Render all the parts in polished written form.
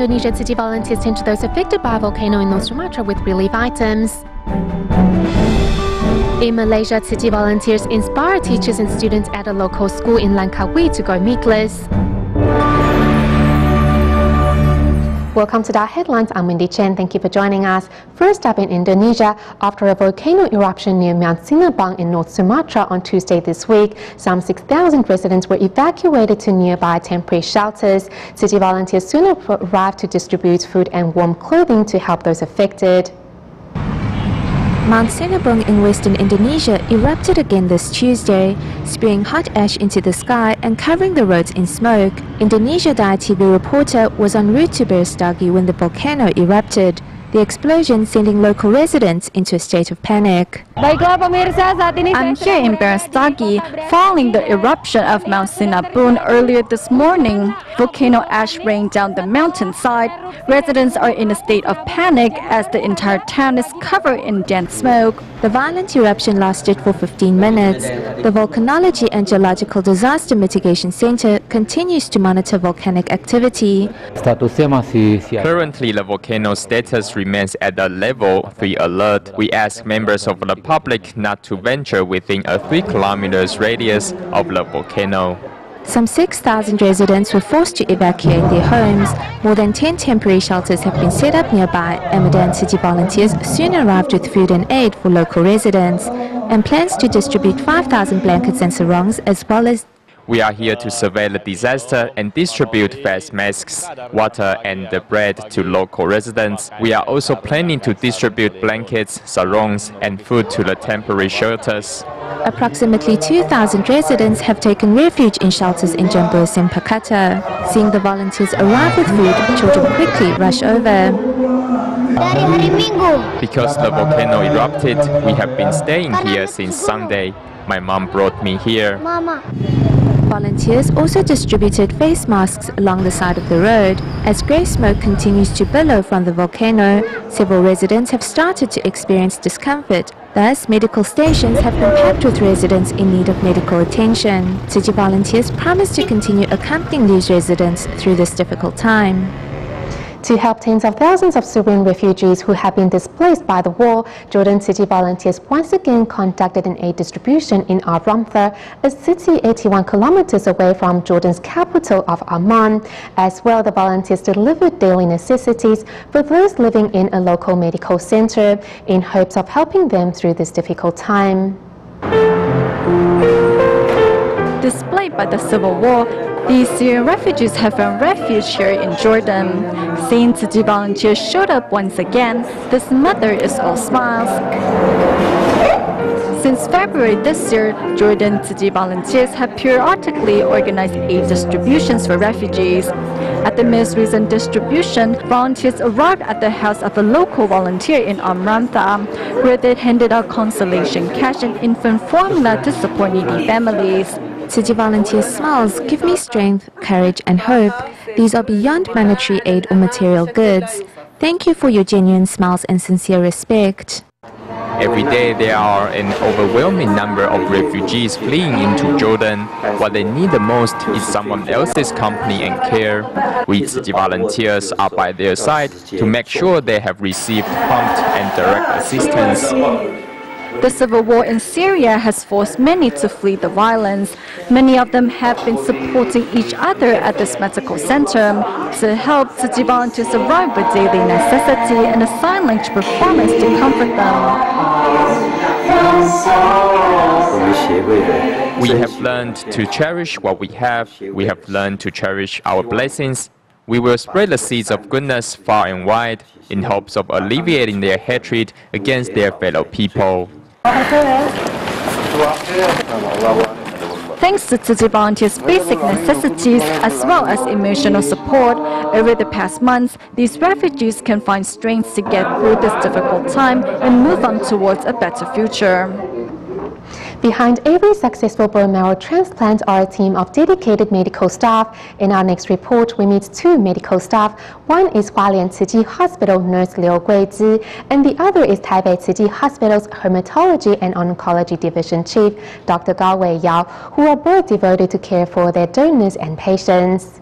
Indonesia, city volunteers tend to those affected by a volcano in North Sumatra with relief items. In Malaysia, city volunteers inspire teachers and students at a local school in Langkawi to go meatless. Welcome to DaAi Headlines. I'm Wendy Chen. Thank you for joining us. First up in Indonesia, after a volcano eruption near Mount Sinabang in North Sumatra on Tuesday this week, some 6,000 residents were evacuated to nearby temporary shelters. City volunteers soon arrived to distribute food and warm clothing to help those affected. Mount Sinabang in western Indonesia erupted again this Tuesday, spewing hot ash into the sky and covering the roads in smoke. Indonesia DaAi TV reporter was en route to Berestagi when the volcano erupted, the explosion sending local residents into a state of panic. I'm here in Berestagi following the eruption of Mount Sinabang earlier this morning. Volcano ash rained down the mountainside. Residents are in a state of panic as the entire town is covered in dense smoke. The violent eruption lasted for 15 minutes. The Volcanology and Geological Disaster Mitigation Center continues to monitor volcanic activity. Currently, the volcano status remains at a level 3 alert. We ask members of the public not to venture within a 3 kilometers radius of the volcano. Some 6,000 residents were forced to evacuate their homes. More than 10 temporary shelters have been set up nearby, and Medan city volunteers soon arrived with food and aid for local residents, and plans to distribute 5,000 blankets and sarongs as well as. We are here to survey the disaster and distribute face masks, water and the bread to local residents. We are also planning to distribute blankets, sarongs and food to the temporary shelters. Approximately 2,000 residents have taken refuge in shelters in Jambus and Pakata. Seeing the volunteers arrive with food, children quickly rush over. Because the volcano erupted, we have been staying here since Sunday. My mom brought me here. Volunteers also distributed face masks along the side of the road. As grey smoke continues to billow from the volcano, several residents have started to experience discomfort. Thus, medical stations have been packed with residents in need of medical attention. City volunteers promise to continue accompanying these residents through this difficult time. To help tens of thousands of Syrian refugees who have been displaced by the war, Jordan city volunteers once again conducted an aid distribution in Ramtha, a city 81 kilometers away from Jordan's capital of Amman. As well, the volunteers delivered daily necessities for those living in a local medical center in hopes of helping them through this difficult time. Displaced by the civil war, these Syrian refugees have found refuge here in Jordan. Seeing city volunteers showed up once again, this mother is all smiles. Since February this year, Jordan city volunteers have periodically organized aid distributions for refugees. At the most recent distribution, volunteers arrived at the house of a local volunteer in Ramtha, where they handed out consolation cash and infant formula to support needy families. City volunteers' smiles give me strength, courage and hope. These are beyond monetary aid or material goods. Thank you for your genuine smiles and sincere respect. Every day there are an overwhelming number of refugees fleeing into Jordan. What they need the most is someone else's company and care. We city volunteers are by their side to make sure they have received prompt and direct assistance. The civil war in Syria has forced many to flee the violence. Many of them have been supporting each other at this medical center. To help, city volunteers arrive with daily necessity and a sign language performance to comfort them. We have learned to cherish what we have. We have learned to cherish our blessings. We will spread the seeds of goodness far and wide in hopes of alleviating their hatred against their fellow people. Thanks to city volunteers' basic necessities as well as emotional support, over the past months, these refugees can find strength to get through this difficult time and move on towards a better future. Behind every successful bone marrow transplant are a team of dedicated medical staff. In our next report, we meet 2 medical staff. One is Hualien City Hospital nurse Liu Guizi, and the other is Taipei City Hospital's Hematology and Oncology Division Chief, Dr. Gao Wei Yao, who are both devoted to care for their donors and patients.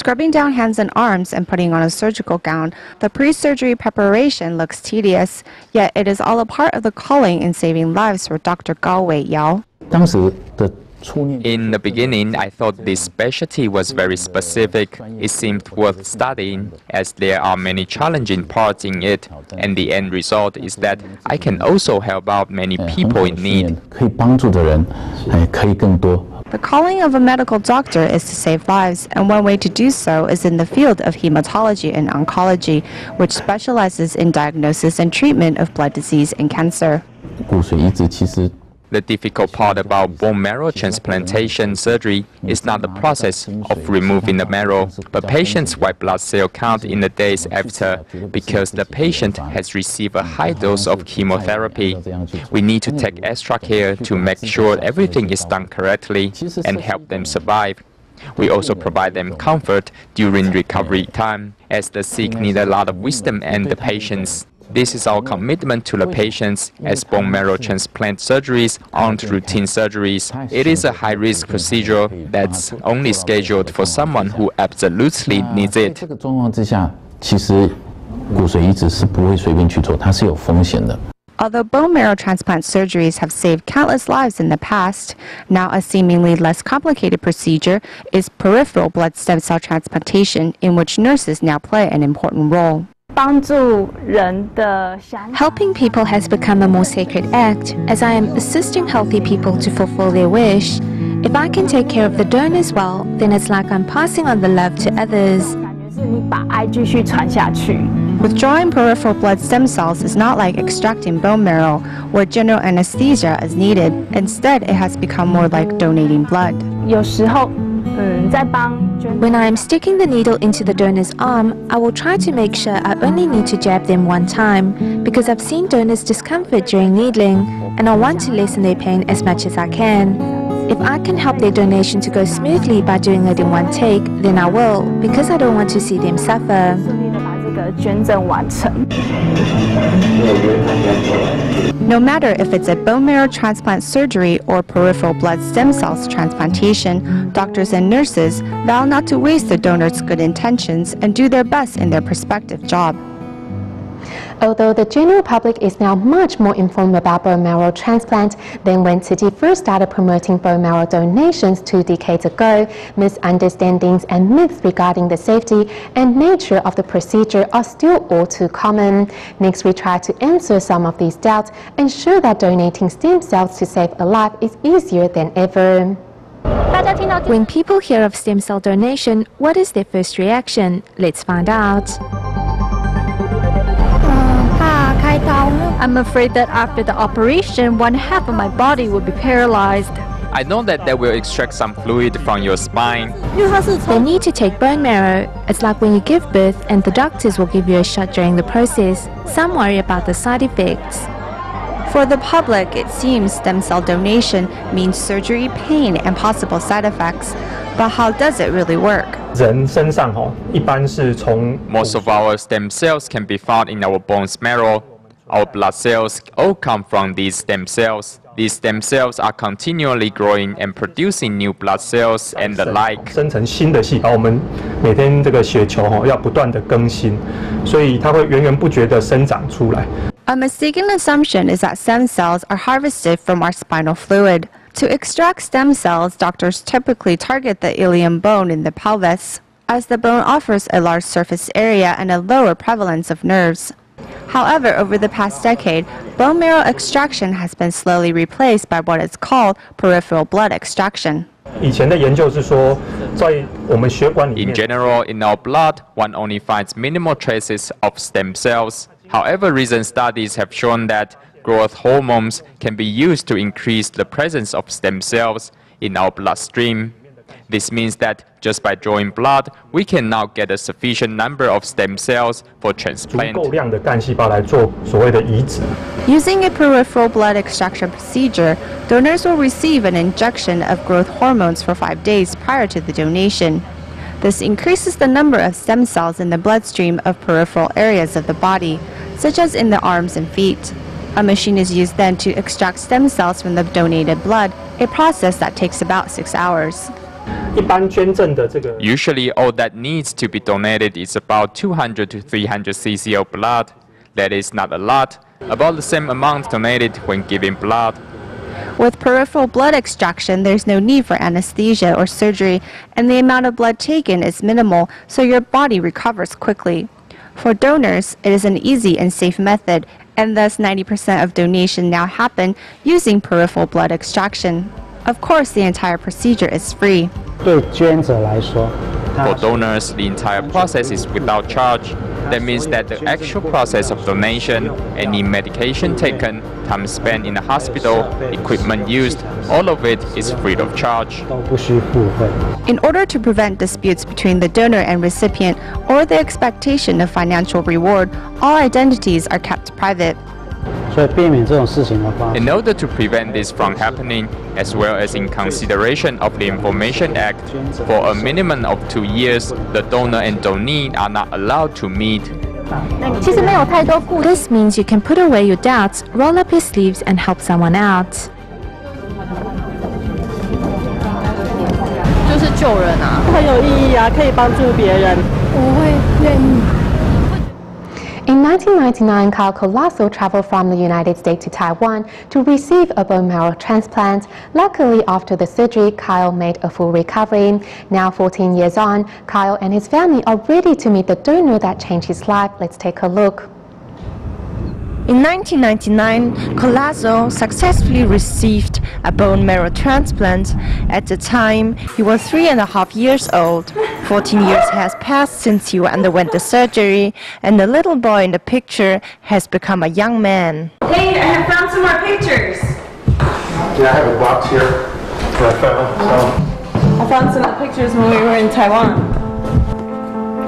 scrubbing down hands and arms and putting on a surgical gown, the pre-surgery preparation looks tedious, yet it is all a part of the calling in saving lives for Dr. Gao Wei Yao. In the beginning, I thought this specialty was very specific. It seemed worth studying, as there are many challenging parts in it, and the end result is that I can also help out many people in need. The calling of a medical doctor is to save lives, and one way to do so is in the field of hematology and oncology, which specializes in diagnosis and treatment of blood disease and cancer. The difficult part about bone marrow transplantation surgery is not the process of removing the marrow, but patient's white blood cell count in the days after, because the patient has received a high dose of chemotherapy. We need to take extra care to make sure everything is done correctly and help them survive. We also provide them comfort during recovery time, as the sick need a lot of wisdom and the patience. This is our commitment to the patients, as bone marrow transplant surgeries aren't routine surgeries. It is a high-risk procedure that's only scheduled for someone who absolutely needs it. Although bone marrow transplant surgeries have saved countless lives in the past, now a seemingly less complicated procedure is peripheral blood stem cell transplantation, in which nurses now play an important role. Helping people has become a more sacred act, as I am assisting healthy people to fulfill their wish. If I can take care of the donors well, then it's like I'm passing on the love to others. Withdrawing peripheral blood stem cells is not like extracting bone marrow, where general anesthesia is needed. Instead, it has become more like donating blood. When I am sticking the needle into the donor's arm, I will try to make sure I only need to jab them one time, because I've seen donors' discomfort during needling, and I want to lessen their pain as much as I can. If I can help their donation to go smoothly by doing it in one take, then I will, because I don't want to see them suffer. No matter if it's a bone marrow transplant surgery or peripheral blood stem cells transplantation, doctors and nurses vow not to waste the donor's good intentions and do their best in their prospective job. Although the general public is now much more informed about bone marrow transplant than when Tzu Chi first started promoting bone marrow donations 2 decades ago, misunderstandings and myths regarding the safety and nature of the procedure are still all too common. Next, we try to answer some of these doubts and show that donating stem cells to save a life is easier than ever. When people hear of stem cell donation, what is their first reaction? Let's find out. I'm afraid that after the operation, one half of my body will be paralyzed. I know that they will extract some fluid from your spine. They need to take bone marrow. It's like when you give birth and the doctors will give you a shot during the process. Some worry about the side effects. For the public, it seems stem cell donation means surgery, pain, and possible side effects. But how does it really work? Most of our stem cells can be found in our bone's marrow. Our blood cells all come from these stem cells. These stem cells are continually growing and producing new blood cells and the like. A mistaken assumption is that stem cells are harvested from our spinal fluid. To extract stem cells, doctors typically target the ilium bone in the pelvis, as the bone offers a large surface area and a lower prevalence of nerves. However, over the past decade, bone marrow extraction has been slowly replaced by what is called peripheral blood extraction. In general, in our blood, one only finds minimal traces of stem cells. However, recent studies have shown that growth hormones can be used to increase the presence of stem cells in our bloodstream. This means that just by drawing blood, we can now get a sufficient number of stem cells for transplant. Using a peripheral blood extraction procedure, donors will receive an injection of growth hormones for 5 days prior to the donation. This increases the number of stem cells in the bloodstream of peripheral areas of the body, such as in the arms and feet. A machine is used then to extract stem cells from the donated blood, a process that takes about 6 hours. Usually, all that needs to be donated is about 200 to 300 cc of blood. That is not a lot, about the same amount donated when giving blood. With peripheral blood extraction, there's no need for anesthesia or surgery, and the amount of blood taken is minimal, so your body recovers quickly. For donors, it is an easy and safe method, and thus 90% of donation now happen using peripheral blood extraction. Of course, the entire procedure is free. For donors, the entire process is without charge. That means that the actual process of donation, any medication taken, time spent in the hospital, equipment used, all of it is free of charge. In order to prevent disputes between the donor and recipient or the expectation of financial reward, all identities are kept private. In order to prevent this from happening, as well as in consideration of the Information Act, for a minimum of 2 years, the donor and donee are not allowed to meet. This means you can put away your doubts, roll up your sleeves and help someone out. In 1999, Kyle Colasso traveled from the United States to Taiwan to receive a bone marrow transplant. Luckily, after the surgery, Kyle made a full recovery. Now, 14 years on, Kyle and his family are ready to meet the donor that changed his life. Let's take a look. In 1999, Colasso successfully received a bone marrow transplant. At the time, he was 3.5 years old. 14 years has passed since he underwent the surgery, and the little boy in the picture has become a young man. Hey, I have found some more pictures. Yeah, I have a box here that I found. I found some pictures when we were in Taiwan.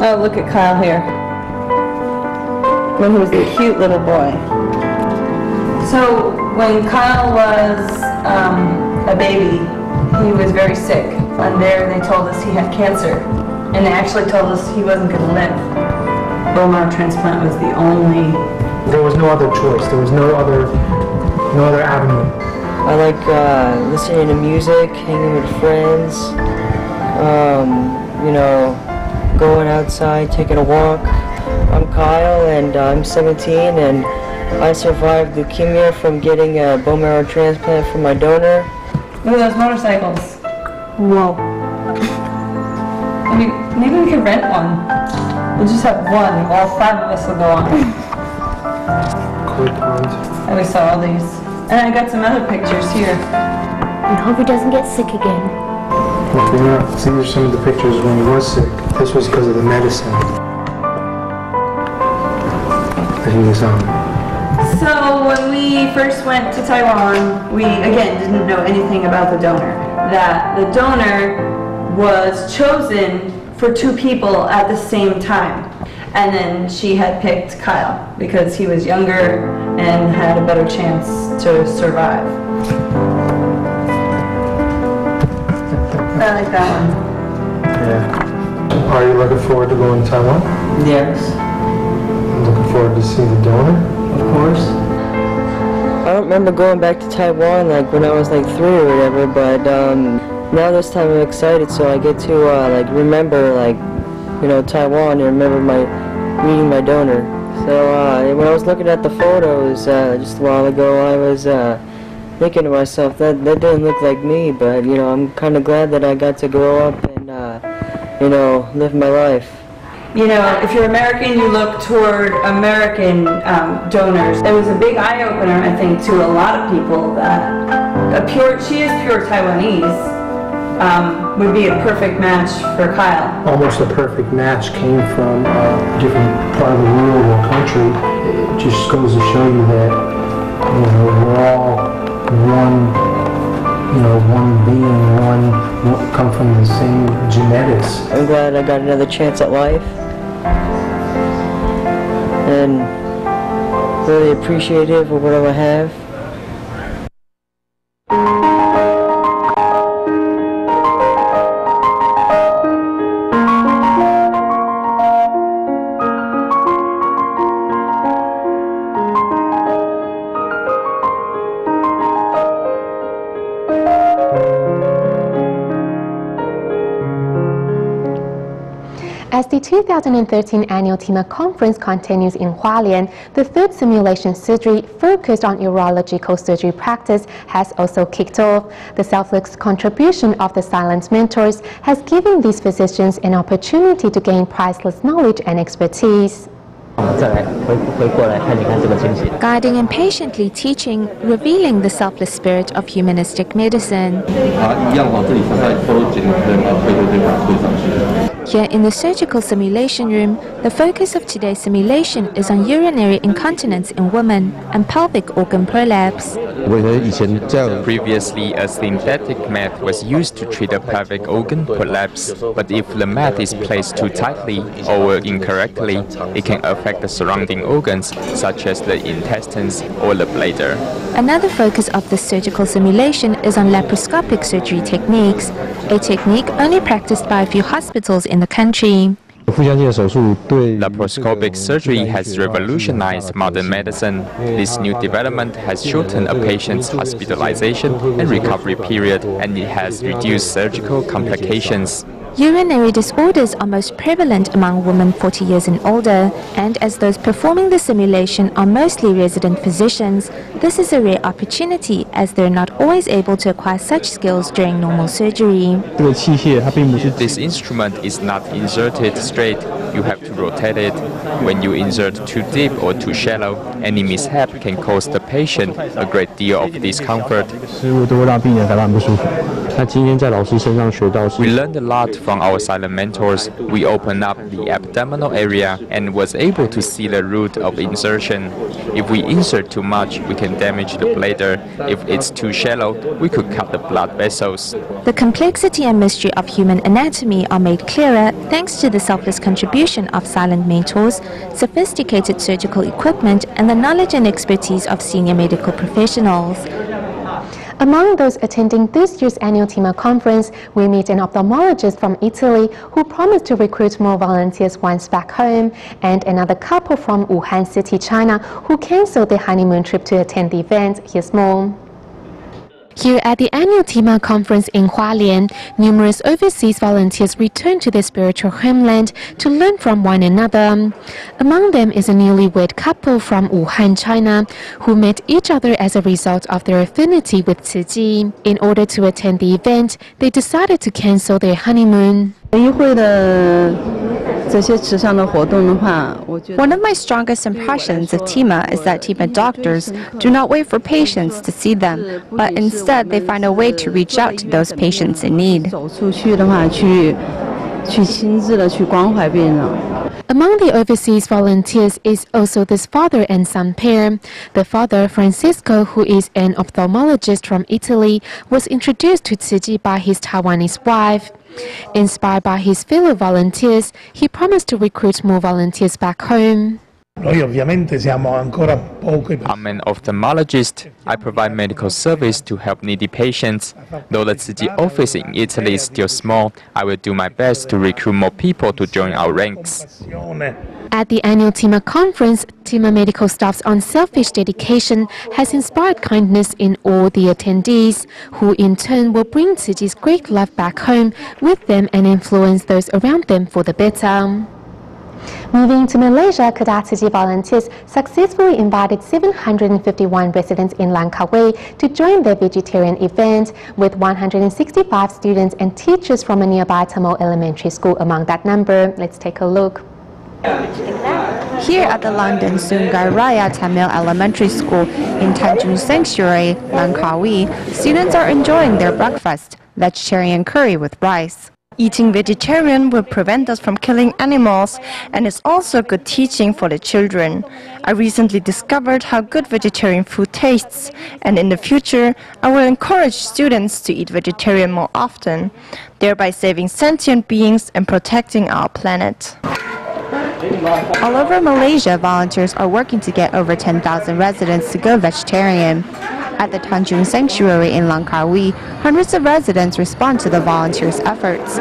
Oh, look at Kyle here. When he was a cute little boy. So when Kyle was a baby, he was very sick. And there they told us he had cancer. And they actually told us he wasn't going to live. Bone marrow transplant was the only... There was no other choice. There was no other avenue. I like listening to music, hanging with friends, you know, going outside, taking a walk. I'm Kyle, and I'm 17, and I survived leukemia from getting a bone marrow transplant from my donor. Look at those motorcycles. Whoa. Maybe we could rent one. We'll just have one. All 5 of us will go on. And we saw all these. And I got some other pictures here. I hope he doesn't get sick again. Okay, yeah. These are some of the pictures when he was sick. This was because of the medicine that he was on. So when we first went to Taiwan, we again didn't know anything about the donor. That the donor was chosen for 2 people at the same time. And then she had picked Kyle because he was younger and had a better chance to survive. I like that one. Yeah. Are you looking forward to going to Taiwan? Yes. Looking forward to see the donor? Of course. I don't remember going back to Taiwan like when I was like 3 or whatever, but now this time I'm excited, so I get to like remember like, you know, Taiwan and remember meeting my donor. So when I was looking at the photos just a while ago, I was thinking to myself that didn't look like me, but you know, I'm kind of glad that I got to grow up and you know, live my life. You know, if you're American, you look toward American donors. It was a big eye-opener, I think, to a lot of people that she is pure Taiwanese, would be a perfect match for Kyle. Almost a perfect match came from a different part of the world or country. It just goes to show you that, you know, we're all one, you know, one being, come from the same genetics. I'm glad I got another chance at life, and really appreciative of what I have. As the 2013 annual TIMA conference continues in Hualien, the third simulation surgery focused on urological surgery practice has also kicked off. The selfless contribution of the silent mentors has given these physicians an opportunity to gain priceless knowledge and expertise. Guiding and patiently teaching, revealing the selfless spirit of humanistic medicine. Here in the surgical simulation room, the focus of today's simulation is on urinary incontinence in women and pelvic organ prolapse. Previously, a synthetic mat was used to treat a pelvic organ prolapse, but if the mat is placed too tightly or incorrectly, it can affect the surrounding organs, such as the intestines or the bladder. Another focus of the surgical simulation is on laparoscopic surgery techniques, a technique only practiced by a few hospitals in the country. Laparoscopic surgery has revolutionized modern medicine. This new development has shortened a patient's hospitalization and recovery period, and it has reduced surgical complications. Urinary disorders are most prevalent among women 40 years and older, and as those performing the simulation are mostly resident physicians, this is a rare opportunity as they're not always able to acquire such skills during normal surgery. This instrument is not inserted straight, you have to rotate it. When you insert too deep or too shallow, any mishap can cause the patient a great deal of discomfort. We learned a lot from our silent mentors. We opened up the abdominal area and was able to see the route of insertion. If we insert too much, we can damage the bladder. If it's too shallow, we could cut the blood vessels. The complexity and mystery of human anatomy are made clearer thanks to the selfless contribution of silent mentors, sophisticated surgical equipment, and the knowledge and expertise of senior medical professionals. Among those attending this year's annual TIMA conference, we meet an ophthalmologist from Italy who promised to recruit more volunteers once back home, and another couple from Wuhan City, China, who cancelled their honeymoon trip to attend the event. Here's more. Here at the annual TIMA conference in Hualien, numerous overseas volunteers returned to their spiritual homeland to learn from one another. Among them is a newlywed couple from Wuhan, China, who met each other as a result of their affinity with Tzu Chi. In order to attend the event, they decided to cancel their honeymoon. One of my strongest impressions of TIMA is that TIMA doctors do not wait for patients to see them, but instead they find a way to reach out to those patients in need. Among the overseas volunteers is also this father and son pair. The father, Francisco, who is an ophthalmologist from Italy, was introduced to Tzu Chi by his Taiwanese wife. Inspired by his fellow volunteers, he promised to recruit more volunteers back home. I'm an ophthalmologist. I provide medical service to help needy patients. Though the Tzu Chi office in Italy is still small, I will do my best to recruit more people to join our ranks. At the annual TIMA conference, TIMA medical staff's unselfish dedication has inspired kindness in all the attendees, who in turn will bring Tzu Chi's great love back home with them and influence those around them for the better. Moving to Malaysia, Kedah Tzu Chi volunteers successfully invited 751 residents in Langkawi to join their vegetarian event, with 165 students and teachers from a nearby Tamil elementary school among that number. Let's take a look. Here at the London Sungai Raya Tamil Elementary School in Tanjung Sanctuary, Langkawi, students are enjoying their breakfast, vegetarian curry with rice. Eating vegetarian will prevent us from killing animals, and it's also good teaching for the children. I recently discovered how good vegetarian food tastes, and in the future, I will encourage students to eat vegetarian more often, thereby saving sentient beings and protecting our planet. All over Malaysia, volunteers are working to get over 10,000 residents to go vegetarian. At the Tanjung Sanctuary in Langkawi, hundreds of residents respond to the volunteers' efforts.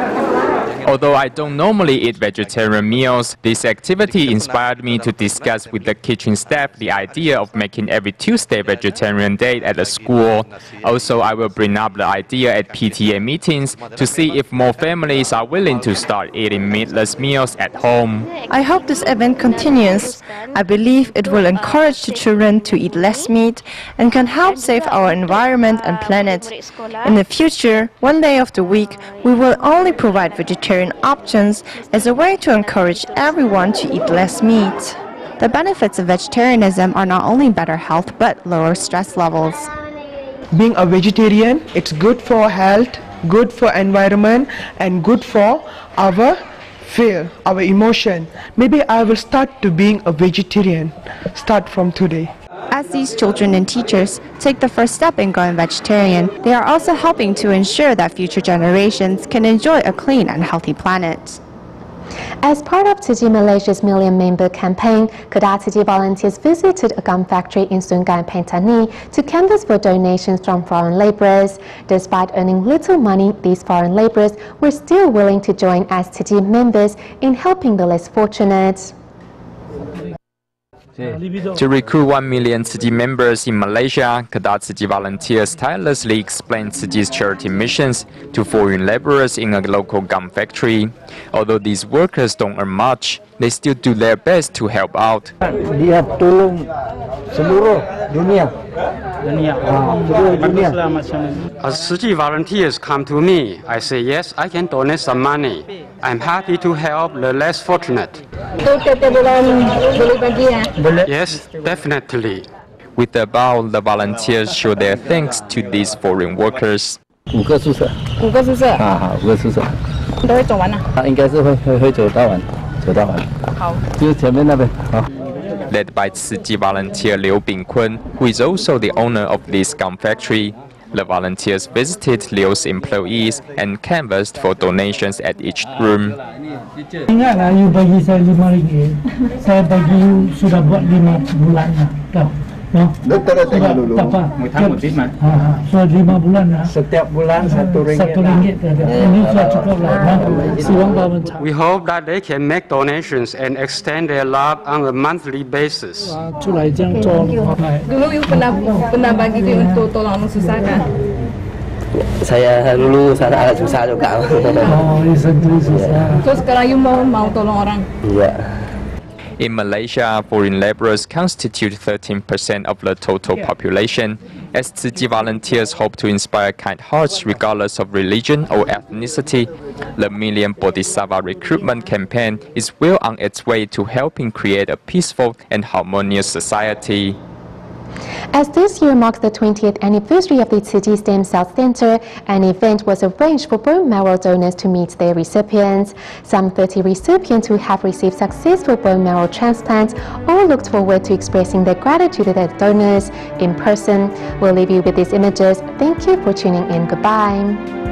Although I don't normally eat vegetarian meals, this activity inspired me to discuss with the kitchen staff the idea of making every Tuesday vegetarian day at the school. Also, I will bring up the idea at PTA meetings to see if more families are willing to start eating meatless meals at home. I hope this event continues. I believe it will encourage the children to eat less meat and can help save our environment and planet. In the future, one day of the week, we will only provide vegetarian options as a way to encourage everyone to eat less meat. The benefits of vegetarianism are not only better health but lower stress levels. Being a vegetarian, it's good for health, good for environment, and good for our feel, our emotion. Maybe I will start to being a vegetarian, start from today. As these children and teachers take the first step in going vegetarian, they are also helping to ensure that future generations can enjoy a clean and healthy planet. As part of Tiji Malaysia's Million Member campaign, Kedah Tiji volunteers visited a gum factory in Sungai Pentani to canvass for donations from foreign laborers. Despite earning little money, these foreign laborers were still willing to join as Tiji members in helping the less fortunate. To recruit 1 million Tiji members in Malaysia, Kedah Tiji volunteers tirelessly explain Tiji's charity missions to foreign laborers in a local gum factory. Although these workers don't earn much, they still do their best to help out. Dia tolong seluruh dunia. As Tiji volunteers come to me, I say yes, I can donate some money. I'm happy to help the less fortunate. Yes, definitely. With the bow, the volunteers show their thanks to these foreign workers. 5个宿舍。5个宿舍。5个宿舍。都会走完了。应该是会走到完，走到完。好。就是前面那边。好。Led by Tiji volunteer Liu Bingkun, who is also the owner of this gum factory. The volunteers visited Liu's employees and canvassed for donations at each room. Ingatlah you bagi saya RM5. Saya bagi you sudah buat 5 bulan dah. No? dulu. Sudah 5 bulan dah. Setiap bulan RM1. Ini sudah cukup lah. We hope that they can make donations and extend their love on a monthly basis. Dulu you pernah bagi dia untuk tolong orang susah kan? Saya dulu agak susah juga. So sekarang you mau tolong orang? Iya. In Malaysia, foreign laborers constitute 13% of the total population. As Tiji volunteers hope to inspire kind hearts regardless of religion or ethnicity, the Million Bodhisattva recruitment campaign is well on its way to helping create a peaceful and harmonious society. As this year marks the 20th anniversary of the Tiji Stem Cell Center, an event was arranged for bone marrow donors to meet their recipients. Some 30 recipients who have received successful bone marrow transplants all looked forward to expressing their gratitude to their donors in person. We'll leave you with these images. Thank you for tuning in. Goodbye.